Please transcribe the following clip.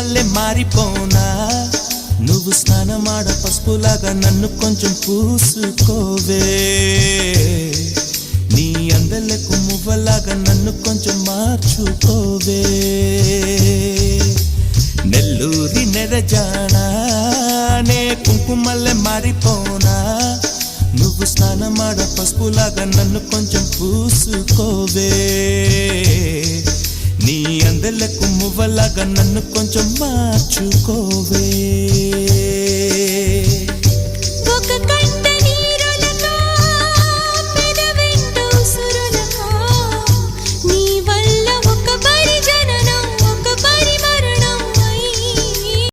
కుంకుమల్లె మారిపోనా నువ్వు స్నానమాడ పసుపులాగా నన్ను కొంచెం పూసుకోవే నీ అందలకు మువ్వలాగా నన్ను కొంచెం మార్చుకోవే నెల్లూరి నెరజానా నే కుంకుమల్లె మారిపోనా నువ్వు స్నానమాడ పసుపులాగా నన్ను కొంచెం పూసుకోవే నీ అందలకు మువ్వలాగా నన్ను కొంచెం మార్చుకోవే